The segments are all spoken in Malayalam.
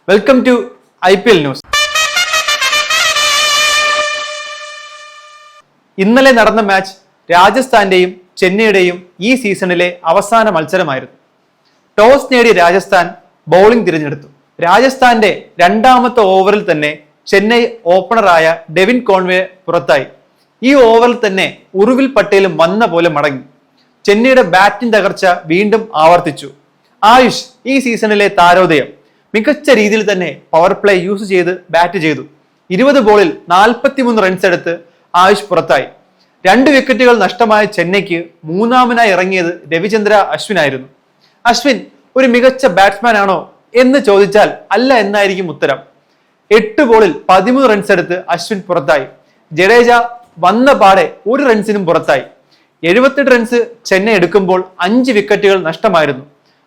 Welcome to IPL news. ഇന്നലെ നടന്ന മാച്ച് രാജസ്ഥാന്റെയും ചെന്നൈയുടെയും ഈ സീസണിലെ അവസാന മത്സരമായിരുന്നു. ടോസ് നേടിയ രാജസ്ഥാൻ ബൗളിംഗ് തിരഞ്ഞെടുത്തു. രാജസ്ഥാന്റെ രണ്ടാമത്തെ ഓവറിൽ തന്നെ ചെന്നൈ ഓപ്പണറായ ഡെവിൻ കോൺവേ പുറത്തായി. ഈ ഓവറിൽ തന്നെ ഉറുവിൽ പട്ടേലും വന്ന പോലെ മടങ്ങി. ചെന്നൈയുടെ ബാറ്റിംഗ് തകർച്ച വീണ്ടും ആവർത്തിച്ചു. ആയുഷ് ഈ സീസണിലെ താരോദയം. മികച്ച രീതിയിൽ തന്നെ പവർ പ്ലേ യൂസ് ചെയ്ത് ബാറ്റ് ചെയ്തു. 20 ബോളിൽ 43 റൺസ് എടുത്ത് ആയുഷ് പുറത്തായി. 2 വിക്കറ്റുകൾ നഷ്ടമായ ചെന്നൈക്ക് മൂന്നാമനായി ഇറങ്ങിയത് രവിചന്ദ്ര അശ്വിനായിരുന്നു. അശ്വിൻ ഒരു മികച്ച ബാറ്റ്സ്മാൻ ആണോ എന്ന് ചോദിച്ചാൽ അല്ല എന്നായിരിക്കും ഉത്തരം. 8 ബോളിൽ 13 റൺസ് എടുത്ത് അശ്വിൻ പുറത്തായി. ജഡേജ വന്ന പാടെ 1 റൺസിനും പുറത്തായി. 78 റൺസ് ചെന്നൈ എടുക്കുമ്പോൾ 5 വിക്കറ്റുകൾ നഷ്ടമായിരുന്നു.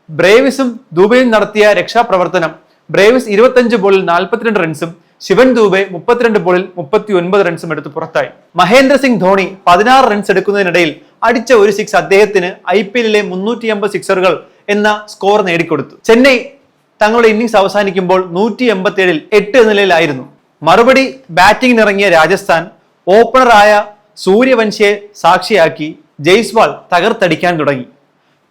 ബ്രേവിസും ദുബൈയും നടത്തിയ രക്ഷാപ്രവർത്തനം. ബ്രേവിസ് 25 ബോളിൽ 42 റൺസും ശിവൻ ദുബെ 32 ബോളിൽ 39 റൺസും എടുത്ത് പുറത്തായി. മഹേന്ദ്ര സിംഗ് ധോണി 16 റൺസ് എടുക്കുന്നതിനിടയിൽ അടിച്ച ഒരു സിക്സ് അദ്ദേഹത്തിന് IPL-ലെ 380 സിക്സറുകൾ എന്ന സ്കോർ നേടിക്കൊടുത്തു. ചെന്നൈ തങ്ങളുടെ ഇന്നിംഗ്സ് അവസാനിക്കുമ്പോൾ 187-ൽ 8 എന്ന നിലയിലായിരുന്നു. മറുപടി ബാറ്റിംഗിനിറങ്ങിയ രാജസ്ഥാൻ ഓപ്പണറായ സൂര്യവംശിയെ സാക്ഷിയാക്കി ജയ്സ്വാൾ തകർത്തടിക്കാൻ തുടങ്ങി.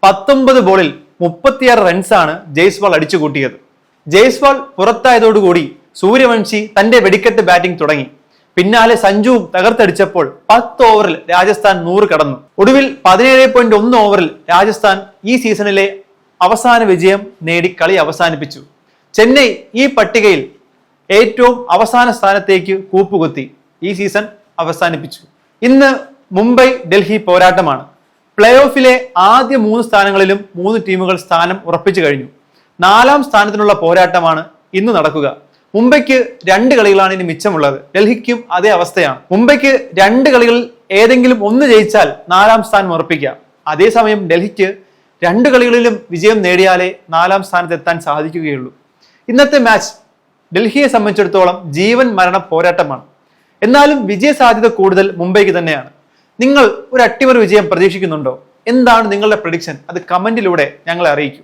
19 ബോളിൽ 36 റൺസാണ് ജയ്സ്വാൾ അടിച്ചു കൂട്ടിയത്. ജയ്സ്വാൾ പുറത്തായതോടുകൂടി സൂര്യവംശി തന്റെ വെടിക്കെട്ട് ബാറ്റിംഗ് തുടങ്ങി. പിന്നാലെ സഞ്ജുവും തകർത്തടിച്ചപ്പോൾ 10 ഓവറിൽ രാജസ്ഥാൻ 100 കടന്നു. ഒടുവിൽ 17.1 ഓവറിൽ രാജസ്ഥാൻ ഈ സീസണിലെ അവസാന വിജയം നേടി കളി അവസാനിപ്പിച്ചു. ചെന്നൈ ഈ പട്ടികയിൽ ഏറ്റവും അവസാന സ്ഥാനത്തേക്ക് കൂപ്പുകുത്തി ഈ സീസൺ അവസാനിപ്പിച്ചു. ഇന്ന് മുംബൈ ഡൽഹി പോരാട്ടമാണ്. പ്ലേ ഓഫിലെ ആദ്യ 3 സ്ഥാനങ്ങളിലും 3 ടീമുകൾ സ്ഥാനം ഉറപ്പിച്ചു കഴിഞ്ഞു. 4ാം സ്ഥാനത്തിനുള്ള പോരാട്ടമാണ് ഇന്ന് നടക്കുക. മുംബൈക്ക് 2 കളികളാണ് ഇനി മിച്ചമുള്ളത്. ഡൽഹിക്കും അതേ അവസ്ഥയാണ്. മുംബൈക്ക് 2 കളികളിൽ ഏതെങ്കിലും ഒന്ന് ജയിച്ചാൽ 4ാം സ്ഥാനം ഉറപ്പിക്കാം. അതേസമയം ഡൽഹിക്ക് 2 കളികളിലും വിജയം നേടിയാലേ 4ാം സ്ഥാനത്ത് എത്താൻ സാധിക്കുകയുള്ളൂ. ഇന്നത്തെ മാച്ച് ഡൽഹിയെ സംബന്ധിച്ചിടത്തോളം ജീവൻ മരണ പോരാട്ടമാണ്. എന്നാലും വിജയ സാധ്യത കൂടുതൽ മുംബൈക്ക് തന്നെയാണ്. നിങ്ങൾ ഒരു അട്ടിമറി വിജയം പ്രതീക്ഷിക്കുന്നുണ്ടോ? എന്താണ് നിങ്ങളുടെ പ്രഡിക്ഷൻ? അത് കമന്റിലൂടെ ഞങ്ങളെ അറിയിക്കൂ.